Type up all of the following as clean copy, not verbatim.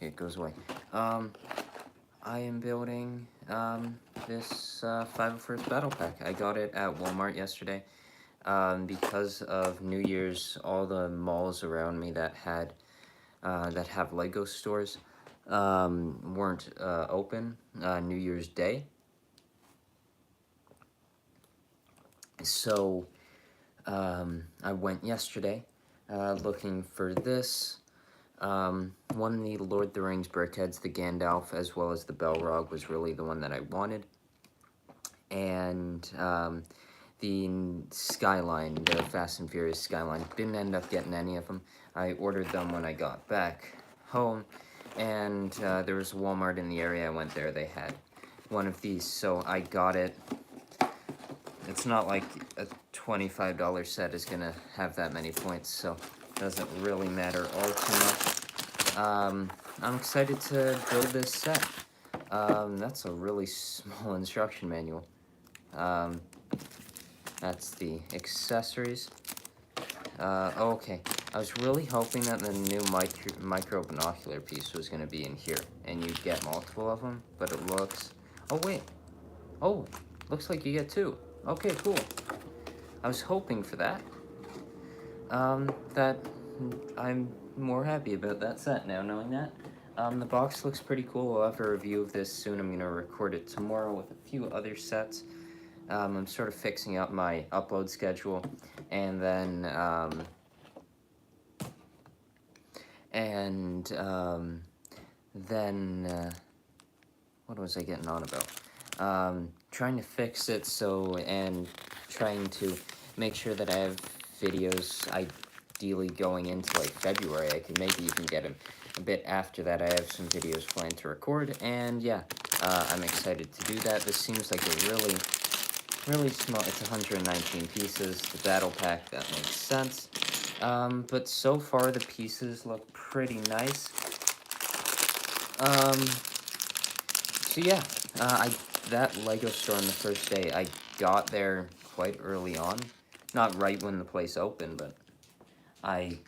it goes away. I am building this 501st Battle Pack. I got it at Walmart yesterday. Because of New Year's, all the malls around me that have Lego stores weren't open New Year's Day. So I went yesterday looking for this. One of the Lord of the Rings brickheads, the Gandalf, as well as the Balrog, was really the one that I wanted. And the Skyline, the Fast and Furious Skyline, didn't end up getting any of them. I ordered them when I got back home, and there was a Walmart in the area. I went there, they had one of these, so I got it. It's not like a $25 set is gonna have that many points, so it doesn't really matter all too much. I'm excited to build this set. That's a really small instruction manual. That's the accessories. Okay. I was really hoping that the new micro binocular piece was gonna be in here, and you get multiple of them, but it looks... Oh, wait. Oh, looks like you get two. Okay, cool. I was hoping for that. I'm more happy about that set now, knowing that. The box looks pretty cool. I'll have a review of this soon. I'm gonna record it tomorrow with a few other sets. I'm sort of fixing up my upload schedule, and then, what was I getting on about? Trying to fix it, and trying to make sure that I have videos ideally going into, like, February. I could maybe even get a bit after that. I have some videos planned to record, and yeah, I'm excited to do that. This seems like a really small. It's 119 pieces. The battle pack, that makes sense. But so far the pieces look pretty nice. So yeah, that Lego store on the first day, I got there quite early on. Not right when the place opened, but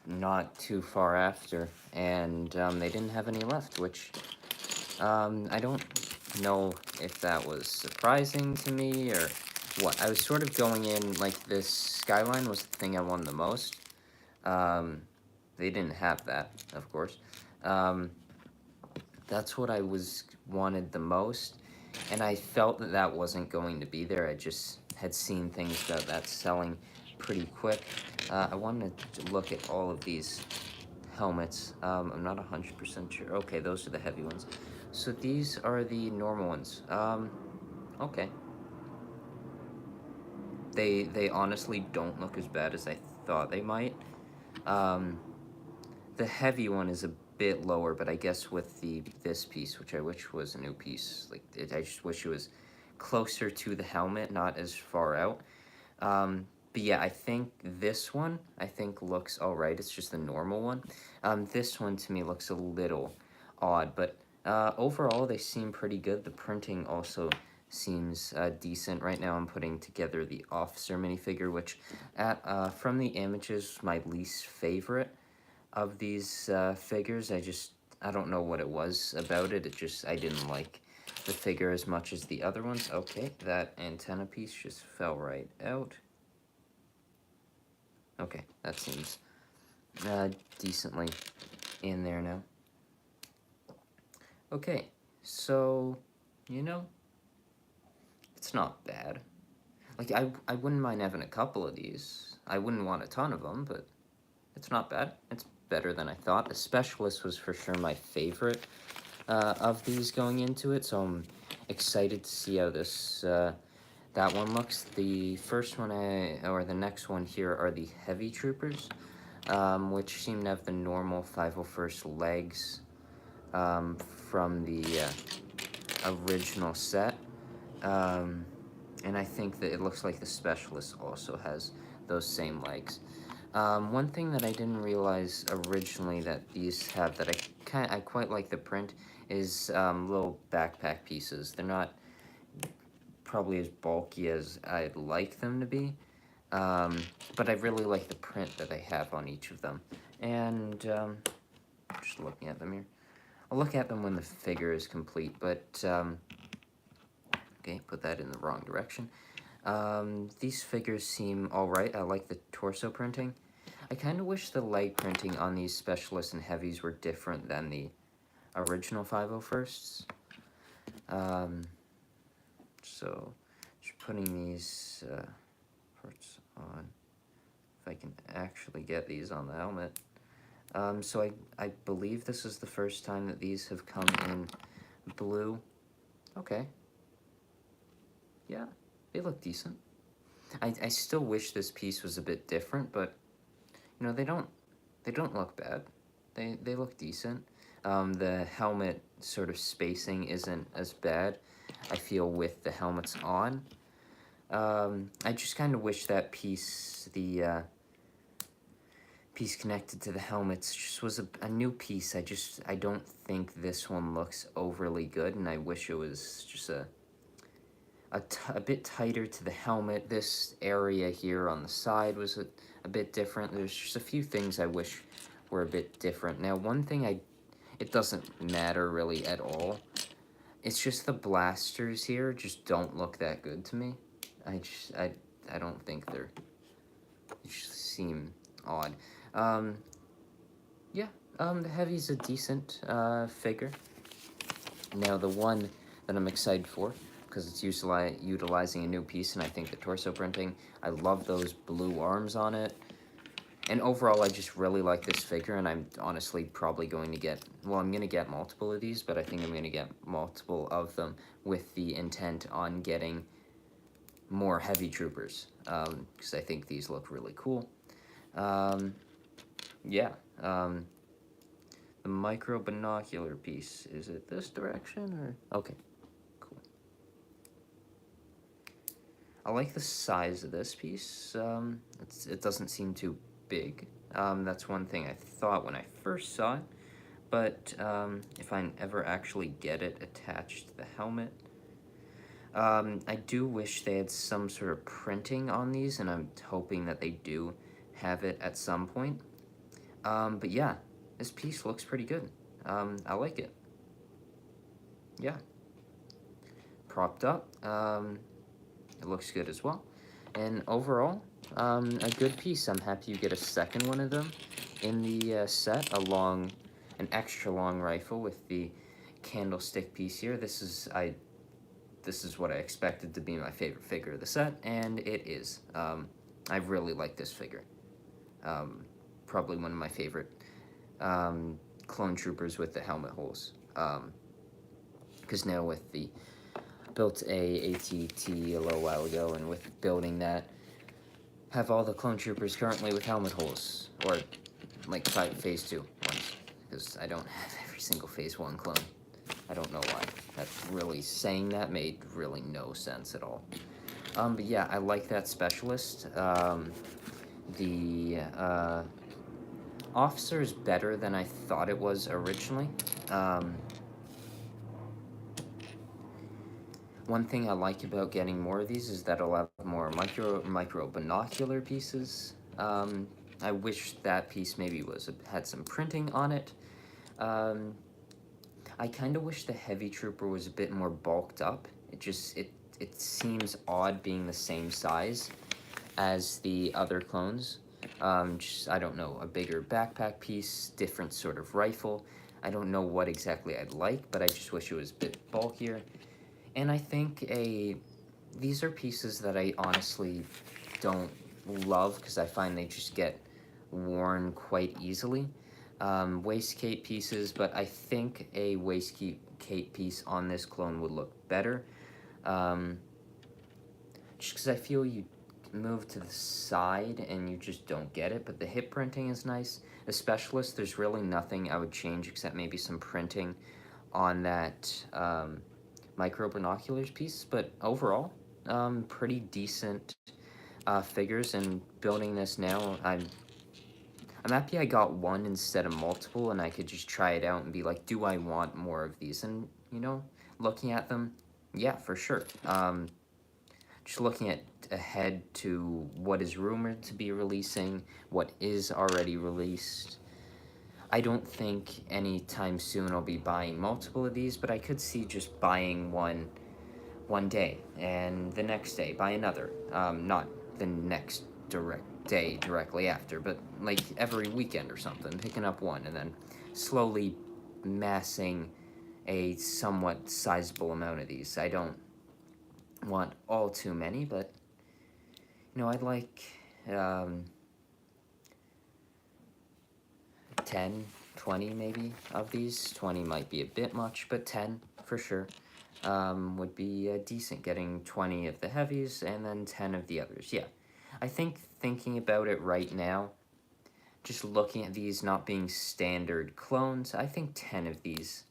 not too far after. And they didn't have any left, which I don't know if that was surprising to me or what. I was sort of going in, like, this Skyline was the thing I wanted the most. They didn't have that, of course. That's what I wanted the most, and I felt that that wasn't going to be there. I just had seen things about that selling pretty quick. I wanted to look at all of these helmets. I'm not 100% sure. Okay, those are the heavy ones. So these are the normal ones. Okay. They honestly don't look as bad as I thought they might. The heavy one is a bit lower, but I guess with this piece, which I wish was a new piece, like, I just wish it was closer to the helmet, not as far out. But yeah, I think this one, looks alright. It's just the normal one. This one, to me, looks a little odd, but overall, they seem pretty good. The printing also seems decent. Right now, I'm putting together the Officer minifigure, which, from the images, my least favorite of these figures. I don't know what it was about it. I didn't like the figure as much as the other ones. Okay, that antenna piece just fell right out. Okay, that seems decently in there now. Okay, so, it's not bad. Like, I wouldn't mind having a couple of these. I wouldn't want a ton of them, but it's not bad. It's better than I thought. The Specialist was for sure my favorite of these going into it, so I'm excited to see how that one looks. The first one, or the next one here, are the Heavy Troopers, which seem to have the normal 501st legs from the original set. And I think that it looks like the Specialist also has those same legs. One thing that I didn't realize originally that these have that I quite like the print is little backpack pieces. They're not probably as bulky as I'd like them to be, but I really like the print that they have on each of them. And just looking at them here, I'll look at them when the figure is complete, but, okay, put that in the wrong direction. These figures seem alright. I like the torso printing. I kind of wish the leg printing on these specialists and heavies were different than the original 501sts. So, just putting these parts on, if I can actually get these on the helmet. So I believe this is the first time that these have come in blue. Okay. Yeah, they look decent. I still wish this piece was a bit different, but, you know, they don't look bad. They look decent. The helmet sort of spacing isn't as bad, I feel, with the helmets on. I just kind of wish that piece, the piece connected to the helmets, just was a new piece. I don't think this one looks overly good, and I wish it was just a bit tighter to the helmet. This area here on the side was a bit different. There's just a few things I wish were a bit different. Now, one thing it doesn't matter really at all. It's just the blasters here just don't look that good to me. I don't think they just seem odd. Yeah, the heavy's a decent figure. Now, the one that I'm excited for, because it's utilizing a new piece, and I think the torso printing, I love those blue arms on it. And overall, I just really like this figure, and I'm honestly probably going to get, well, I'm going to get multiple of these, but I think I'm going to get multiple of them with the intent on getting more heavy troopers, because I think these look really cool. Yeah, the micro binocular piece, is it this direction, or, okay, cool. I like the size of this piece. It doesn't seem too big. That's one thing I thought when I first saw it, but if I ever actually get it attached to the helmet, I do wish they had some sort of printing on these, and I'm hoping that they do have it at some point. But yeah, this piece looks pretty good. I like it. Yeah. Propped up, it looks good as well. And overall, a good piece. I'm happy you get a second one of them in the set, along an extra long rifle with the candlestick piece here. This is what I expected to be my favorite figure of the set, and it is. I really like this figure. Probably one of my favorite clone troopers with the helmet holes. Because now with the built a ATT a little while ago, and with building that, have all the clone troopers currently with helmet holes, or like phase 2 ones, because I don't have every single phase 1 clone. I don't know why. That's really, saying that made really no sense at all. But yeah, I like that specialist. The officer is better than I thought it was originally. One thing I like about getting more of these is that I'll have more micro binocular pieces. I wish that piece maybe had some printing on it. I kind of wish the heavy trooper was a bit more bulked up. It seems odd being the same size as the other clones. I don't know, a bigger backpack piece, different sort of rifle. I don't know what exactly I'd like, but I just wish it was a bit bulkier. And I think these are pieces that I honestly don't love, because I find they just get worn quite easily. Waistcape pieces, but I think a waistcape piece on this clone would look better. Just because I feel you move to the side and you just don't get it, but the hip printing is nice. The specialist, there's really nothing I would change except maybe some printing on that micro binoculars piece, but overall, pretty decent figures. And building this now, I'm happy I got one instead of multiple, and I could just try it out and be like, do I want more of these? And, you know, looking at them, yeah, for sure. Just looking ahead to what is rumored to be releasing, what is already released, I don't think anytime soon I'll be buying multiple of these, but I could see just buying one day, and the next day buy another. Not the next direct day directly after, but like every weekend or something, picking up one and then slowly massing a somewhat sizable amount of these. I don't want all too many, but I'd like 10, 20 maybe of these. 20 might be a bit much, but 10 for sure would be decent. Getting 20 of the heavies and then 10 of the others. Yeah, I think thinking about it right now, just looking at these not being standard clones, I think 10 of these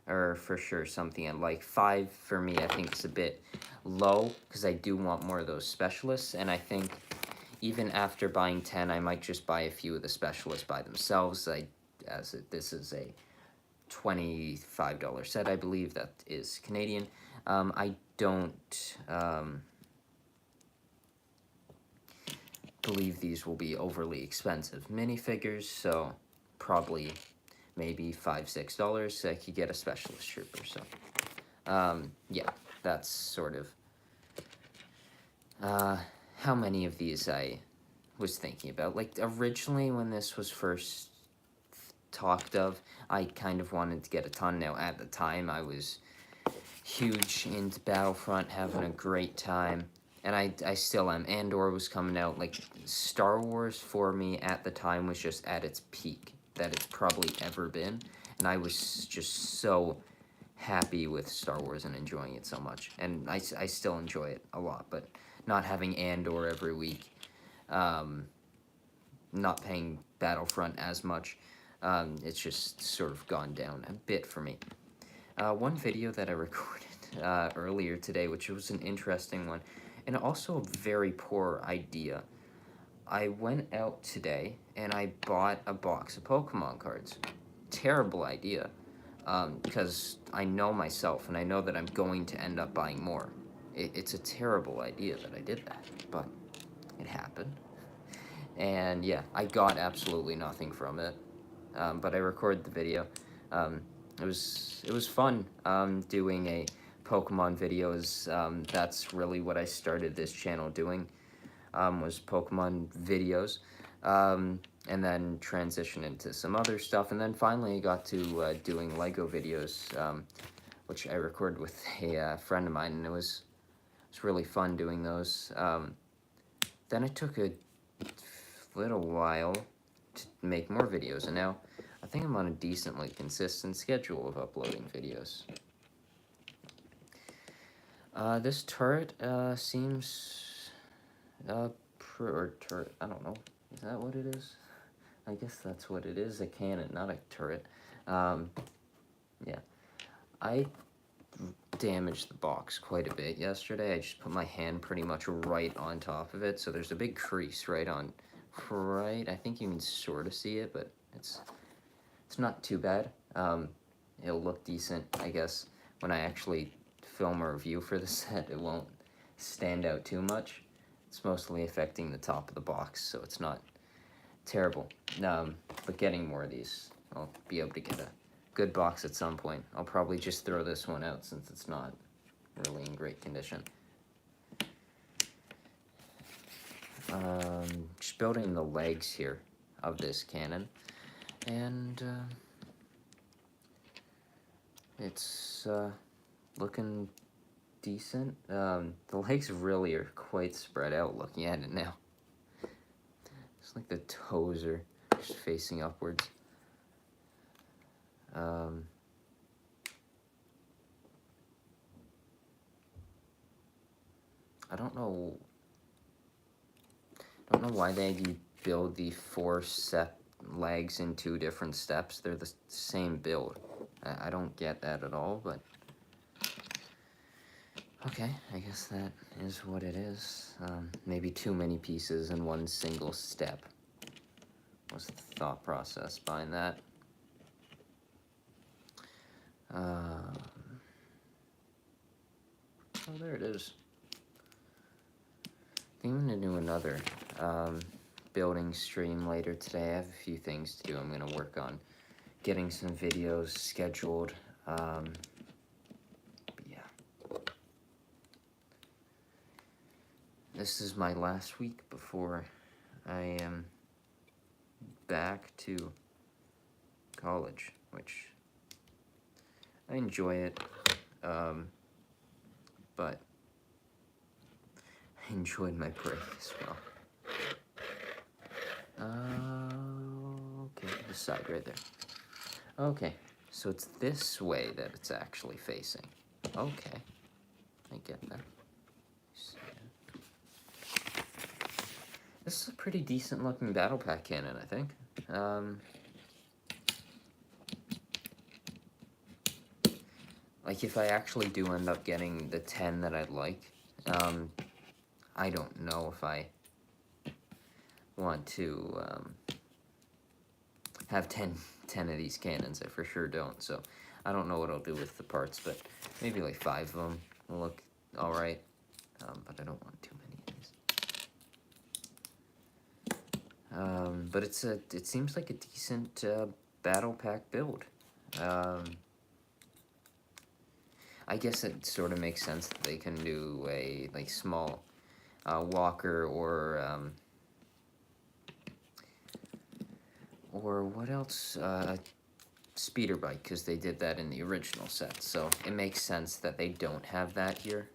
are for sure something I'd like. 5 for me, I think is a bit low because I do want more of those specialists, and I think even after buying 10, I might just buy a few of the specialists by themselves. This is a $25 set, I believe, that is Canadian. I don't believe these will be overly expensive minifigures, so probably maybe $5, $6 I could get a specialist trooper. So yeah, that's sort of how many of these I was thinking about. Like, originally when this was first talked of, I kind of wanted to get a ton. Now, at the time, I was huge into Battlefront, having a great time, and I still am. Andor was coming out. Like, Star Wars for me at the time was just at its peak that it's probably ever been, and I was just so happy with Star Wars and enjoying it so much, and I still enjoy it a lot, but not having Andor every week, not paying Battlefront as much, it's just sort of gone down a bit for me. One video that I recorded earlier today, which was an interesting one, and also a very poor idea. I went out today and I bought a box of Pokemon cards. Terrible idea, because I know myself and I know that I'm going to end up buying more. It's a terrible idea that I did that, but it happened. And yeah, I got absolutely nothing from it, but I recorded the video. It was fun doing a Pokemon videos. That's really what I started this channel doing, was Pokemon videos, and then transition into some other stuff, and then finally I got to doing Lego videos, which I recorded with a friend of mine, and it was really fun doing those. Then it took a little while to make more videos, and now I think I'm on a decently consistent schedule of uploading videos. This turret seems turret, I don't know, is that what it is? I guess that's what it is, a cannon, not a turret. Yeah, I damaged the box quite a bit yesterday. I just put my hand pretty much right on top of it, so there's a big crease right, I think you can sort of see it, but it's not too bad. It'll look decent, I guess, when I actually film a review for the set. It won't stand out too much. It's mostly affecting the top of the box, so it's not terrible. But getting more of these, I'll be able to get a good box at some point. I'll probably just throw this one out since it's not really in great condition. Just building the legs here of this cannon, and it's looking decent. The legs really are quite spread out looking at it now. It's like the toes are just facing upwards. I don't know why they build the 4 set legs in 2 different steps. They're the same build. I don't get that at all, but okay, I guess that is what it is. Maybe too many pieces in one single step was the thought process behind that. Oh, there it is. I think I'm going to do another building stream later today. I have a few things to do I'm going to work on getting some videos scheduled. But yeah. This is my last week before I am back to college, which I enjoy it, but I enjoyed my break as well. Okay, the side right there. Okay, so it's this way that it's actually facing. Okay, I get that. This is a pretty decent looking battle pack cannon, I think. Like, if I actually do end up getting the 10 that I'd like, I don't know if I want to have 10 of these cannons. I for sure don't, so I don't know what I'll do with the parts, but maybe like 5 of them will look alright, but I don't want too many of these. But it seems like a decent battle pack build. I guess it sort of makes sense that they can do a like small walker or what else? Speeder bike, because they did that in the original set. So it makes sense that they don't have that here,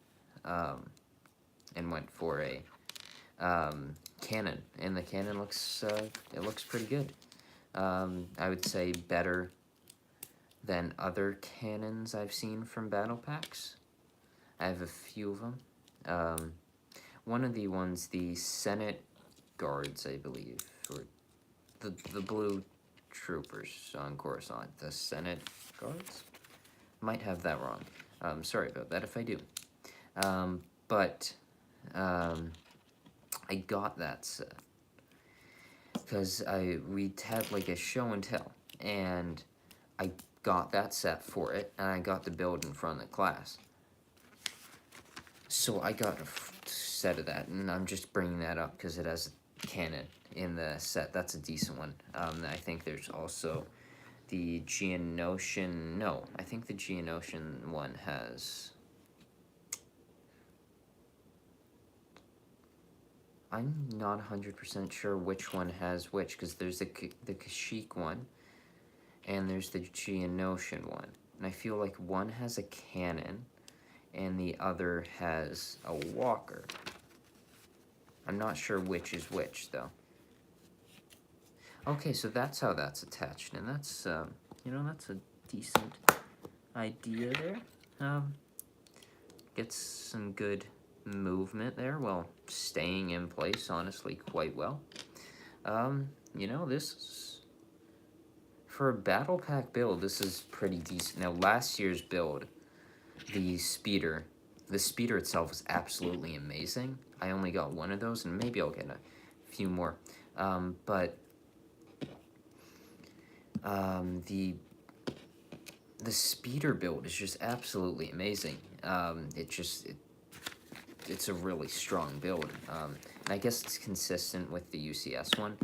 and went for a cannon. And the cannon looks it looks pretty good. I would say better than other cannons I've seen from battle packs. I have a few of them. One of the ones, the Senate Guards, I believe, or the blue troopers on Coruscant, the Senate Guards? Might have that wrong. Sorry about that if I do. But I got that set because we had like a show and tell, and I got that set for it, and I got the build in front of the class. So I got a set of that, and I'm just bringing that up because it has a cannon in the set. That's a decent one. I think there's also the Geonosian. No, I think the Geonosian one has. I'm not 100% sure which one has which, because there's the Kashyyyk one, and there's the Geonosian one. And I feel like one has a cannon, and the other has a walker. I'm not sure which is which, though. Okay, so that's how that's attached, and that's, you know, that's a decent idea there. Gets some good movement there while staying in place, honestly, quite well. You know, this is, for a battle pack build, this is pretty decent. Now, last year's build, the speeder itself was absolutely amazing. I only got one of those, and maybe I'll get a few more. But the speeder build is just absolutely amazing. It's a really strong build. And I guess it's consistent with the UCS one,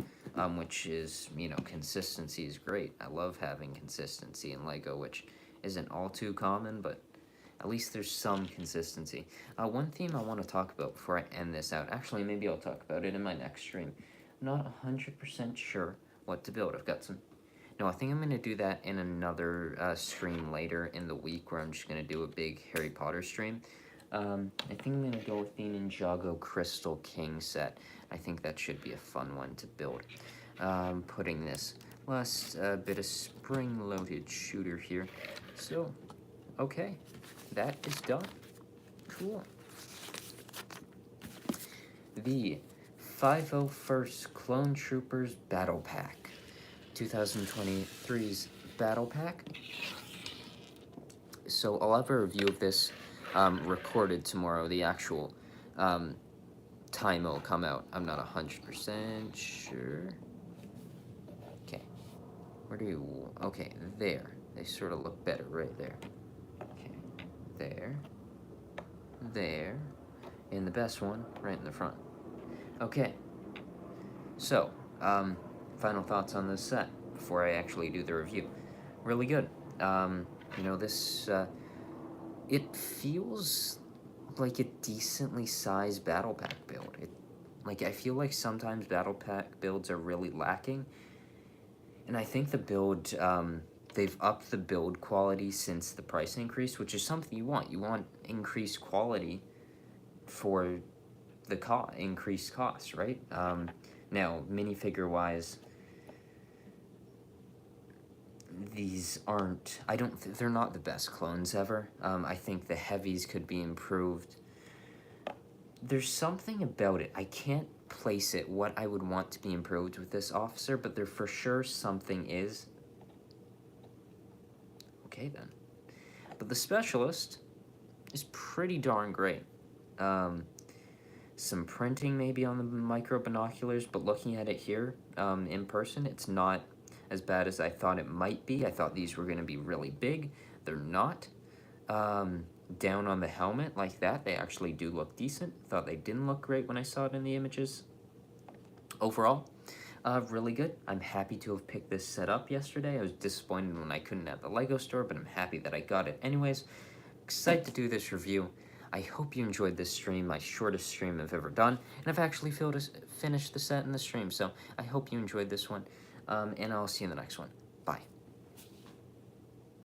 which is, you know, consistency is great. I love having consistency in LEGO, which isn't all too common, but at least there's some consistency. One theme I want to talk about before I end this out, actually, maybe I'll talk about it in my next stream. I'm not 100% sure what to build. I've got some... No, I think I'm going to do that in another stream later in the week, where I'm just going to do a big Harry Potter stream. I think I'm going to go with the Ninjago Crystal King set. I think that should be a fun one to build. Putting this last bit of spring-loaded shooter here. So, okay, that is done. Cool. The 501st Clone Troopers Battle Pack. 2023's Battle Pack. So I'll have a review of this recorded tomorrow. The actual time will come out. I'm not 100% sure. Okay. Where do you... Okay, there. They sort of look better right there. Okay. There. There. And the best one right in the front. Okay. So, final thoughts on this set before I actually do the review. really good. You know, this, it feels like a decently sized battle pack build. Like, I feel like sometimes battle pack builds are really lacking, and I think the build, they've upped the build quality since the price increase, which is something you want. You want increased quality for the increased cost, right? Now, minifigure wise, these aren't. I don't. They're not the best clones ever. I think the heavies could be improved. There's something about it. I can't place it what I would want to be improved with this officer, but there for sure something is. Okay then. But the specialist is pretty darn great. Um, some printing maybe on the micro binoculars, but looking at it here in person, it's not as bad as I thought it might be. I thought these were going to be really big. They're not. Down on the helmet like that, they actually do look decent. Thought they didn't look great when I saw it in the images. Overall, really good. I'm happy to have picked this set up yesterday. I was disappointed when I couldn't at the LEGO store, but I'm happy that I got it anyways. Excited to do this review. I hope you enjoyed this stream, my shortest stream I've ever done, and I've actually finished the set in the stream, so I hope you enjoyed this one, and I'll see you in the next one.